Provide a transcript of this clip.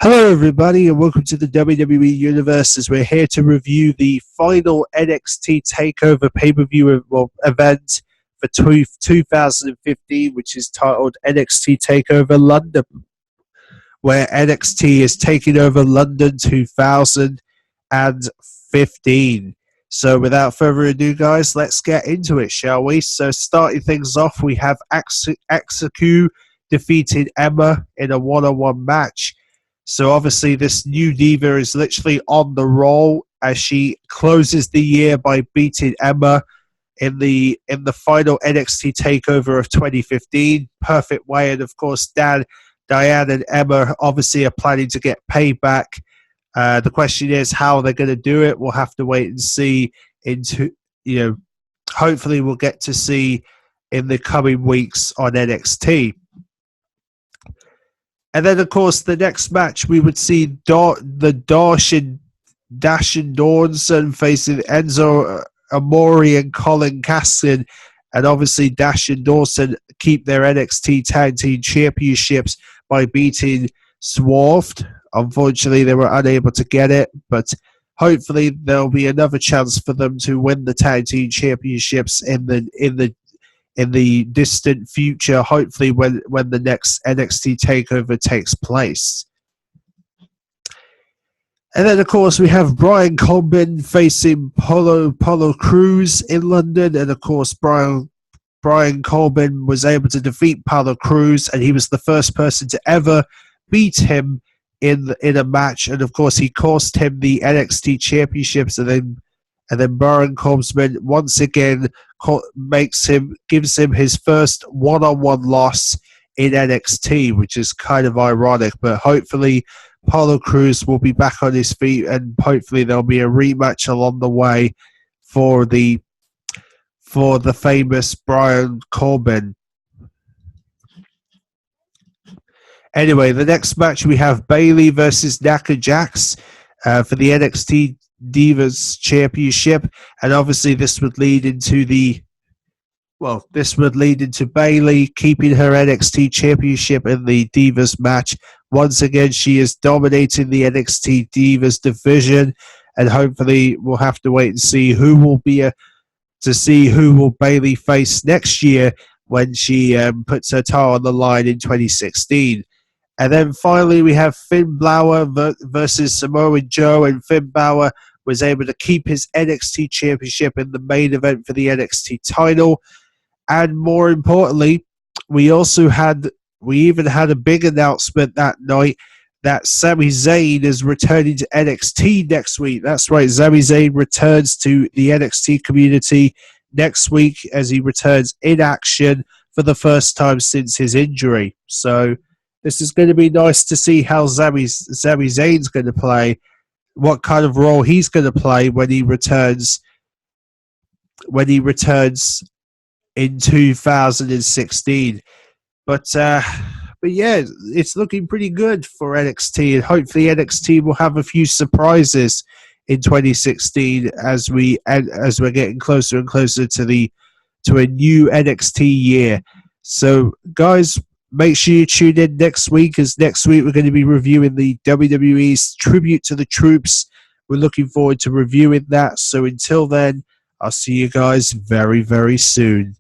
Hello everybody and welcome to the WWE Universe as we're here to review the final NXT Takeover pay-per-view event for 2015, which is titled NXT Takeover London, where NXT is taking over London 2015. So without further ado, guys, let's get into it, shall we? So starting things off, we have Axaku defeating Emma in a one-on-one match. So obviously this new diva is literally on the roll as she closes the year by beating Emma in the final NXT Takeover of 2015. Perfect way, and of course Diane and Emma obviously are planning to get payback. The question is how they're going to do it. We'll have to wait and see. Hopefully we'll get to see in the coming weeks on NXT. And then, of course, the next match, we would see the Dash and Dawson facing Enzo Amore and Colin Caston. And obviously, Dash and Dawson keep their NXT Tag Team Championships by beating Swerved. Unfortunately, they were unable to get it, but hopefully there'll be another chance for them to win the Tag Team Championships in the distant future, hopefully when the next NXT Takeover takes place. And then, of course, we have Brian Coleman facing Polo Cruz in London. And, of course, Brian Coleman was able to defeat Polo Cruz, and he was the first person to ever beat him in a match. And, of course, he cost him the NXT Championships, and then Brian Coleman once again gives him his first one-on-one loss in NXT, which is kind of ironic. But hopefully, Polo Cruz will be back on his feet, and hopefully there'll be a rematch along the way for the famous Brian Coleman. Anyway, the next match we have Bayley versus Nia Jax for the NXT Divas Championship, and obviously this would lead into Bayley keeping her NXT Championship in the Divas match. Once again, she is dominating the NXT Divas division, and hopefully we'll have to wait and see who will Bayley face next year when she puts her title on the line in 2016. And then finally, we have Finn Balor versus Samoa Joe, and Finn Balor was able to keep his NXT Championship in the main event for the NXT title. And more importantly, we even had a big announcement that night that Sami Zayn is returning to NXT next week. That's right, Sami Zayn returns to the NXT community next week as he returns in action for the first time since his injury. So this is going to be nice to see how Sami Zayn's going to play, what kind of role he's going to play when he returns in 2016. But yeah, it's looking pretty good for NXT, and hopefully NXT will have a few surprises in 2016 as we're getting closer and closer to a new NXT year. So guys, make sure you tune in next week, as next week we're going to be reviewing the WWE's Tribute to the Troops. We're looking forward to reviewing that. So until then, I'll see you guys very, very soon.